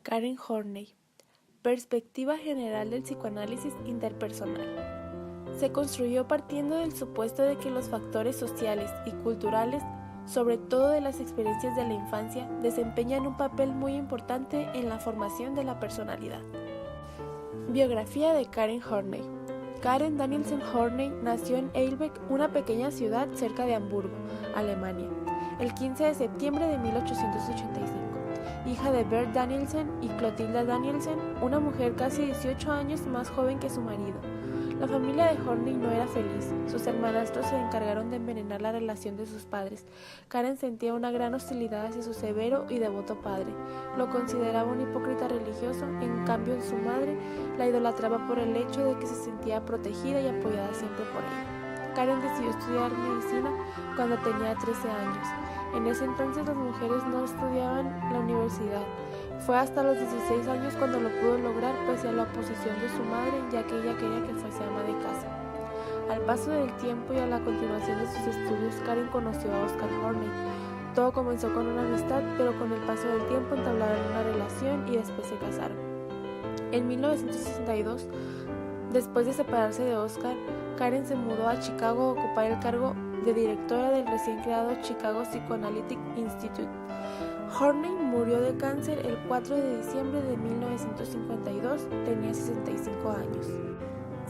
Karen Horney. Perspectiva general del psicoanálisis interpersonal. Se construyó partiendo del supuesto de que los factores sociales y culturales, sobre todo de las experiencias de la infancia, desempeñan un papel muy importante en la formación de la personalidad. Biografía de Karen Horney. Karen Danielsen Horney nació en Eilbeck, una pequeña ciudad cerca de Hamburgo, Alemania, el 15 de septiembre de 1885. Hija de Bert Danielsen y Clotilda Danielsen, una mujer casi 18 años más joven que su marido. La familia de Horney no era feliz. Sus hermanastros se encargaron de envenenar la relación de sus padres. Karen sentía una gran hostilidad hacia su severo y devoto padre. Lo consideraba un hipócrita religioso, en cambio su madre la idolatraba por el hecho de que se sentía protegida y apoyada siempre por ella. Karen decidió estudiar medicina cuando tenía 13 años. En ese entonces las mujeres no estudiaban la universidad. Fue hasta los 16 años cuando lo pudo lograr pese a la oposición de su madre, ya que ella quería que fuese ama de casa. Al paso del tiempo y a la continuación de sus estudios, Karen conoció a Oscar Horney. Todo comenzó con una amistad, pero con el paso del tiempo entablaron una relación y después se casaron. En 1962, después de separarse de Oscar, Karen se mudó a Chicago a ocupar el cargo de directora del recién creado Chicago Psychoanalytic Institute. Horney murió de cáncer el 4 de diciembre de 1952, tenía 65 años.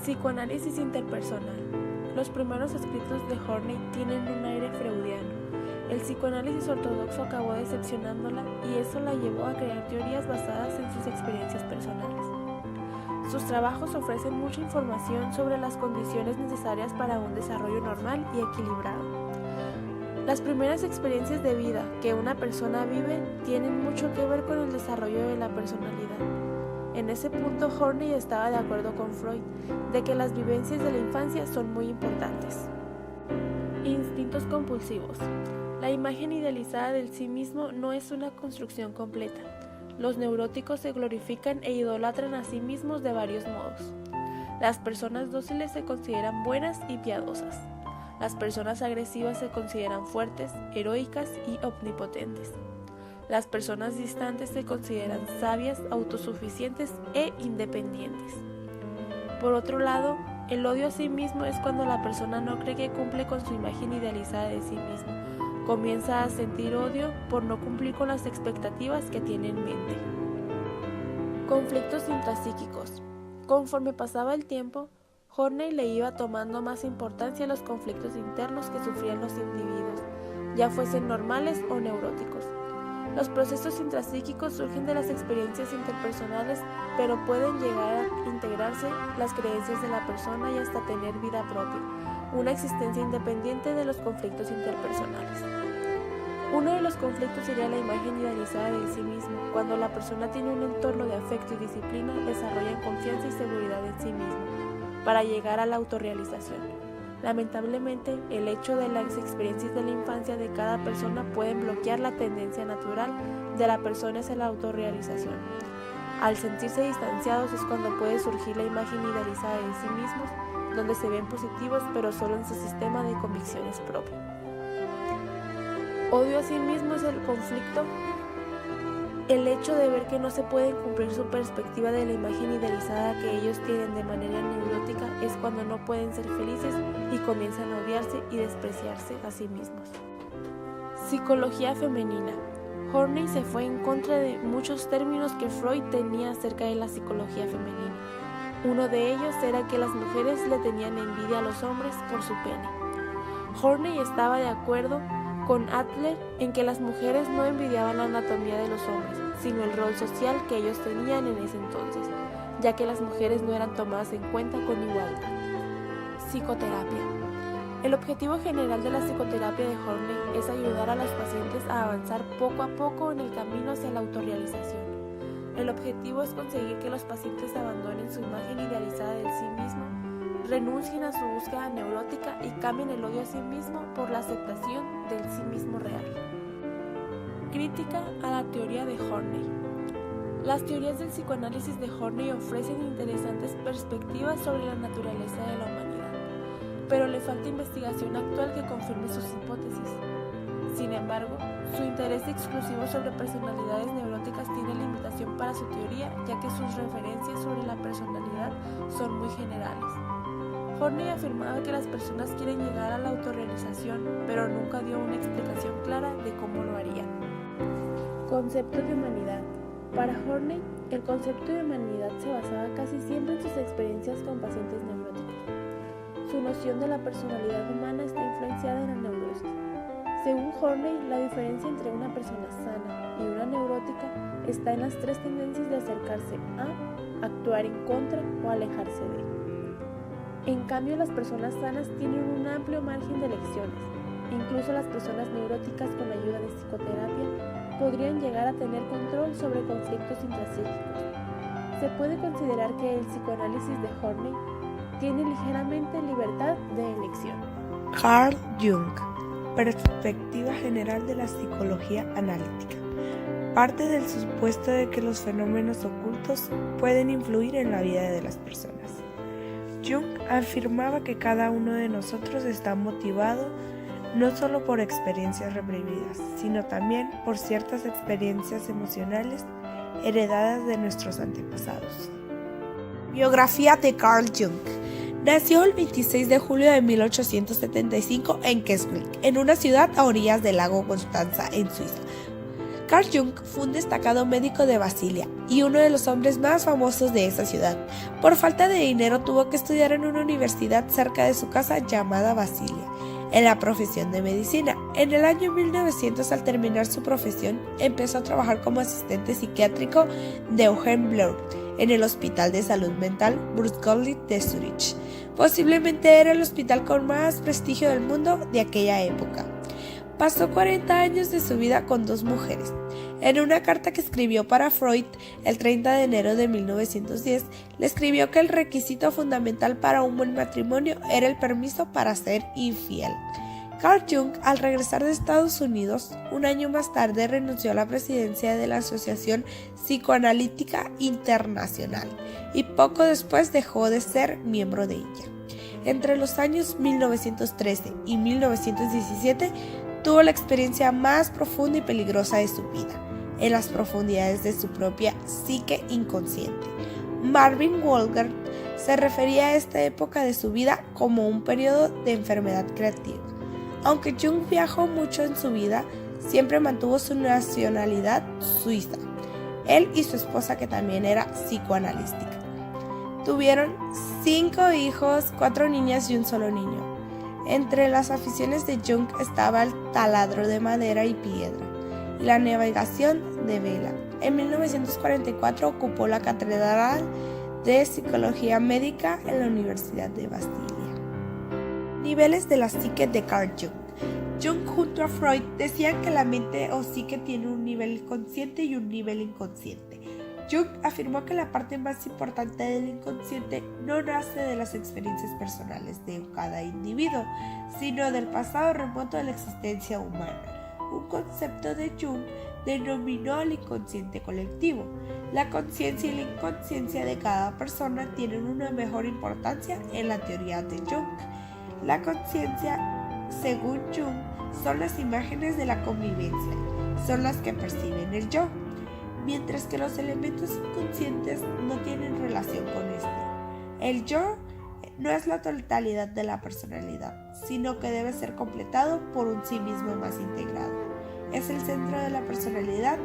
Psicoanálisis interpersonal. Los primeros escritos de Horney tienen un aire freudiano. El psicoanálisis ortodoxo acabó decepcionándola y eso la llevó a crear teorías basadas en sus experiencias personales. Sus trabajos ofrecen mucha información sobre las condiciones necesarias para un desarrollo normal y equilibrado. Las primeras experiencias de vida que una persona vive tienen mucho que ver con el desarrollo de la personalidad. En ese punto, Horney estaba de acuerdo con Freud, de que las vivencias de la infancia son muy importantes. Instintos compulsivos. La imagen idealizada del sí mismo no es una construcción completa. Los neuróticos se glorifican e idolatran a sí mismos de varios modos. Las personas dóciles se consideran buenas y piadosas. Las personas agresivas se consideran fuertes, heroicas y omnipotentes. Las personas distantes se consideran sabias, autosuficientes e independientes. Por otro lado, el odio a sí mismo es cuando la persona no cree que cumple con su imagen idealizada de sí mismo. Comienza a sentir odio por no cumplir con las expectativas que tiene en mente. Conflictos intrapsíquicos. Conforme pasaba el tiempo, Horney le iba tomando más importancia a los conflictos internos que sufrían los individuos, ya fuesen normales o neuróticos. Los procesos intrapsíquicos surgen de las experiencias interpersonales, pero pueden llegar a integrarse las creencias de la persona y hasta tener vida propia, una existencia independiente de los conflictos interpersonales. Uno de los conflictos sería la imagen idealizada de sí mismo. Cuando la persona tiene un entorno de afecto y disciplina, desarrolla confianza y seguridad en sí mismo para llegar a la autorrealización. Lamentablemente, el hecho de las experiencias de la infancia de cada persona pueden bloquear la tendencia natural de la persona hacia la autorrealización. Al sentirse distanciados es cuando puede surgir la imagen idealizada de sí mismos, donde se ven positivos pero solo en su sistema de convicciones propio. Odio a sí mismo es el conflicto. El hecho de ver que no se pueden cumplir su perspectiva de la imagen idealizada que ellos tienen de manera neurótica es cuando no pueden ser felices y comienzan a odiarse y despreciarse a sí mismos. Psicología femenina. Horney se fue en contra de muchos términos que Freud tenía acerca de la psicología femenina. Uno de ellos era que las mujeres le tenían envidia a los hombres por su pene. Horney estaba de acuerdo con Adler en que las mujeres no envidiaban la anatomía de los hombres, sino el rol social que ellos tenían en ese entonces, ya que las mujeres no eran tomadas en cuenta con igualdad. Psicoterapia. El objetivo general de la psicoterapia de Horney es ayudar a los pacientes a avanzar poco a poco en el camino hacia la autorrealización. El objetivo es conseguir que los pacientes abandonen su imagen idealizada del sí mismo, renuncien a su búsqueda neurótica y cambien el odio a sí mismo por la aceptación del sí mismo real. Crítica a la teoría de Horney. Las teorías del psicoanálisis de Horney ofrecen interesantes perspectivas sobre la naturaleza de la humanidad, pero le falta investigación actual que confirme sus hipótesis. Sin embargo, su interés exclusivo sobre personalidades neuróticas tiene limitación para su teoría, ya que sus referencias sobre la personalidad son muy generales. Horney afirmaba que las personas quieren llegar a la autorrealización, pero nunca dio una explicación clara de cómo lo harían. Concepto de humanidad. Para Horney, el concepto de humanidad se basaba casi siempre en sus experiencias con pacientes neuróticos. Su noción de la personalidad humana está influenciada en la neurosis. Según Horney, la diferencia entre una persona sana y una neurótica está en las tres tendencias de acercarse a, actuar en contra o alejarse de. En cambio, las personas sanas tienen un amplio margen de elecciones. Incluso las personas neuróticas con ayuda de psicoterapia podrían llegar a tener control sobre conflictos intrapsíquicos. Se puede considerar que el psicoanálisis de Horney tiene ligeramente libertad de elección. Carl Jung, perspectiva general de la psicología analítica. Parte del supuesto de que los fenómenos ocultos pueden influir en la vida de las personas. Jung afirmaba que cada uno de nosotros está motivado no solo por experiencias reprimidas, sino también por ciertas experiencias emocionales heredadas de nuestros antepasados. Biografía de Carl Jung. Nació el 26 de julio de 1875 en Keswick, en una ciudad a orillas del lago Constanza, en Suiza. Carl Jung fue un destacado médico de Basilea y uno de los hombres más famosos de esa ciudad. Por falta de dinero tuvo que estudiar en una universidad cerca de su casa llamada Basilea, en la profesión de medicina. En el año 1900, al terminar su profesión, empezó a trabajar como asistente psiquiátrico de Eugen Bleuler en el Hospital de Salud Mental Brustgolitz de Zúrich. Posiblemente era el hospital con más prestigio del mundo de aquella época. Pasó 40 años de su vida con dos mujeres. En una carta que escribió para Freud el 30 de enero de 1910, le escribió que el requisito fundamental para un buen matrimonio era el permiso para ser infiel. Carl Jung, al regresar de Estados Unidos, un año más tarde renunció a la presidencia de la Asociación Psicoanalítica Internacional y poco después dejó de ser miembro de ella. Entre los años 1913 y 1917, tuvo la experiencia más profunda y peligrosa de su vida, en las profundidades de su propia psique inconsciente. Marvin Wolgert se refería a esta época de su vida como un periodo de enfermedad creativa. Aunque Jung viajó mucho en su vida, siempre mantuvo su nacionalidad suiza. Él y su esposa, que también era psicoanalística. Tuvieron 5 hijos, 4 niñas y un solo niño. Entre las aficiones de Jung estaba el taladro de madera y piedra y la navegación de vela. En 1944 ocupó la cátedra de Psicología Médica en la Universidad de Basilea. Niveles de la psique de Carl Jung. Jung junto a Freud decían que la mente o psique tiene un nivel consciente y un nivel inconsciente. Jung afirmó que la parte más importante del inconsciente no nace de las experiencias personales de cada individuo, sino del pasado remoto de la existencia humana. Un concepto de Jung denominó al inconsciente colectivo. La conciencia y la inconsciencia de cada persona tienen una mejor importancia en la teoría de Jung. La conciencia, según Jung, son las imágenes de la convivencia, son las que perciben el yo, mientras que los elementos inconscientes no tienen relación con esto. El yo no es la totalidad de la personalidad, sino que debe ser completado por un sí mismo más integrado. Es el centro de la personalidad,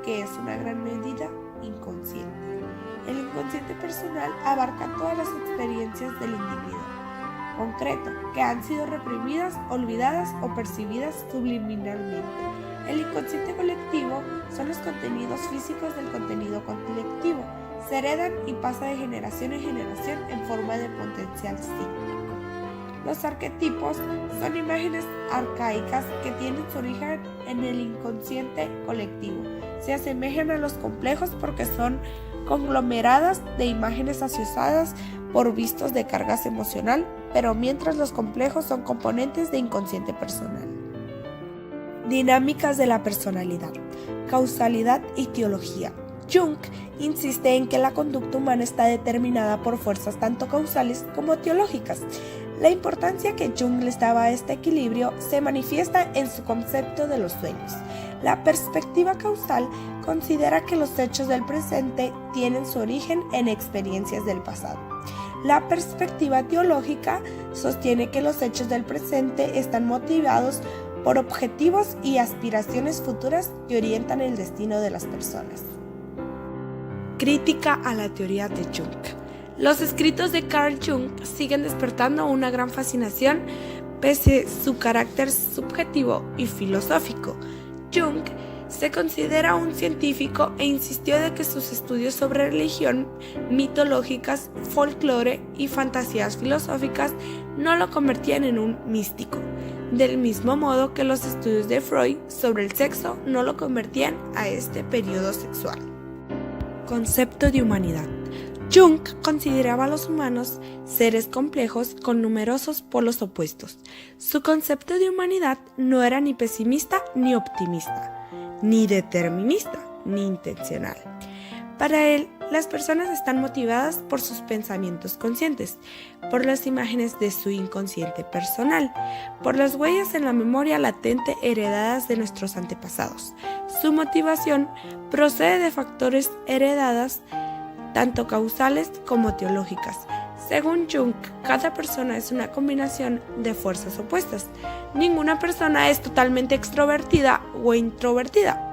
que es una gran medida inconsciente. El inconsciente personal abarca todas las experiencias del individuo concreto, que han sido reprimidas, olvidadas o percibidas subliminalmente. El inconsciente colectivo son los contenidos físicos del contenido colectivo. Se heredan y pasa de generación en generación en forma de potencial psíquico. Los arquetipos son imágenes arcaicas que tienen su origen en el inconsciente colectivo. Se asemejan a los complejos porque son conglomeradas de imágenes asociadas por vistos de cargas emocional, pero mientras los complejos son componentes de inconsciente personal. Dinámicas de la personalidad, causalidad y teología. Jung insiste en que la conducta humana está determinada por fuerzas tanto causales como teológicas. La importancia que Jung les daba a este equilibrio se manifiesta en su concepto de los sueños. La perspectiva causal considera que los hechos del presente tienen su origen en experiencias del pasado. La perspectiva teológica sostiene que los hechos del presente están motivados por objetivos y aspiraciones futuras que orientan el destino de las personas. Crítica a la teoría de Jung. Los escritos de Carl Jung siguen despertando una gran fascinación pese a su carácter subjetivo y filosófico. Jung se considera un científico e insistió de que sus estudios sobre religión, mitológicas, folclore y fantasías filosóficas no lo convertían en un místico, del mismo modo que los estudios de Freud sobre el sexo no lo convertían a este periodo sexual. Concepto de humanidad. Jung consideraba a los humanos seres complejos con numerosos polos opuestos. Su concepto de humanidad no era ni pesimista ni optimista, ni determinista ni intencional. Para él, las personas están motivadas por sus pensamientos conscientes, por las imágenes de su inconsciente personal, por las huellas en la memoria latente heredadas de nuestros antepasados. Su motivación procede de factores heredados, tanto causales como teológicas. Según Jung, cada persona es una combinación de fuerzas opuestas. Ninguna persona es totalmente extrovertida o introvertida.